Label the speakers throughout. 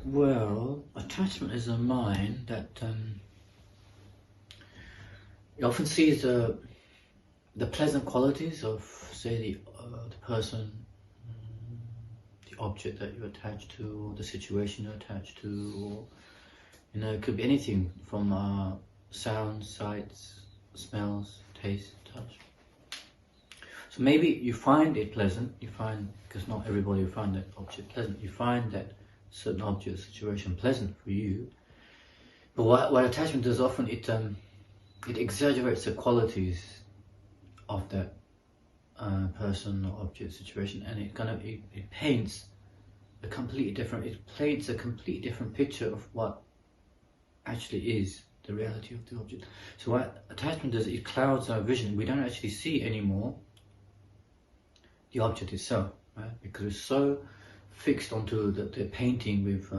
Speaker 1: Well, attachment is a mind that it often sees the pleasant qualities of, say, the person, the object that you're attached to, or the situation you're attached to, or it could be anything from sounds, sights, smells, taste, touch. So maybe you find it pleasant. Because not everybody will find that object pleasant. You find that certain object or situation pleasant for you. But what attachment does often, it exaggerates the qualities of that person or object situation, and it paints a completely different picture of what actually is the reality of the object. So what attachment does, it clouds our vision. We don't actually see anymore the object itself, right? Because it's so fixed onto the painting we've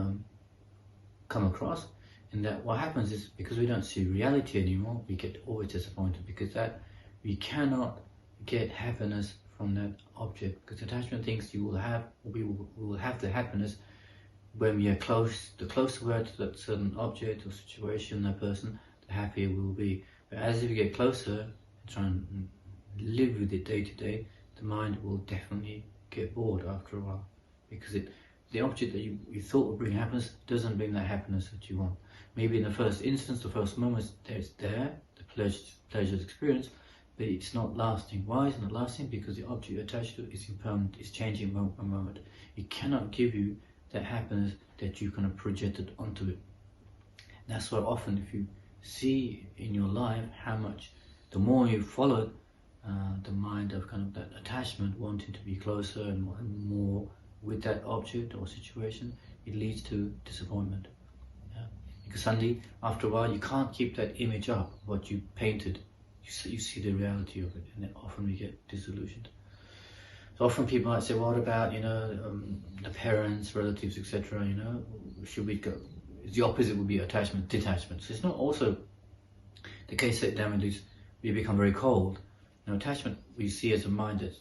Speaker 1: come across, and that what happens is, because we don't see reality anymore, we get always disappointed, because that we cannot get happiness from that object, because attachment thinks we will have the happiness when we are close. The closer we are to that certain object or situation, that person, the happier we will be. But as we get closer and try and live with it day to day, the mind will definitely get bored after a while, because the object that you thought would bring happiness doesn't bring that happiness that you want. Maybe in the first instance, the first moments, the pleasure experience, but it's not lasting. Why is it not lasting? Because the object you're attached to is impermanent, it's changing moment by moment. It cannot give you that happiness that you kind of projected onto it. That's why often, if you see in your life how much, the more you follow the mind of kind of that attachment, wanting to be closer and more with that object or situation, it leads to disappointment. Because suddenly, after a while, you can't keep that image up, what you painted. You see the reality of it, and then often we get disillusioned. So often people might say, what about, the parents, relatives, etc., should we go? The opposite would be attachment, detachment. So it's not also the case that damages, we become very cold. Attachment we see as a mind that's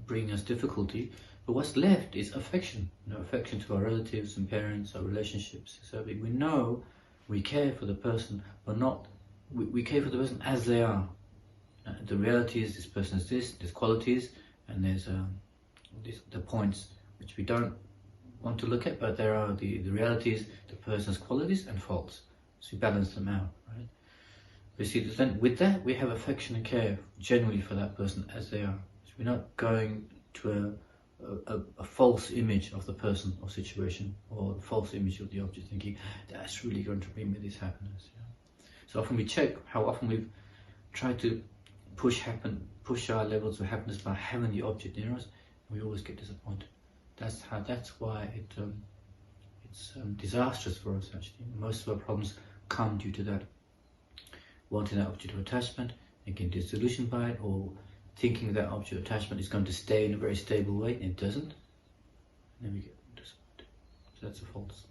Speaker 1: bringing us difficulty, but what's left is affection. Affection to our relatives and parents, our relationships. So we know we care for the person, but not, we care for the person as they are. The reality is, this person is this, there's qualities, and there's the points which we don't want to look at, but there are the realities, the person's qualities and faults. So we balance them out, right? We see that then with that we have affection and care genuinely for that person as they are. So we're not going to a false image of the person or situation, or a false image of the object, thinking that's really going to bring me this happiness. So often we check how often we've tried to push our levels of happiness by having the object near us, and we always get disappointed. That's why it's disastrous for us, actually. Most of our problems come due to that. Wanting that object of attachment and getting disillusioned by it, or thinking that object of attachment is going to stay in a very stable way, and it doesn't, and then we get disappointed. So that's a false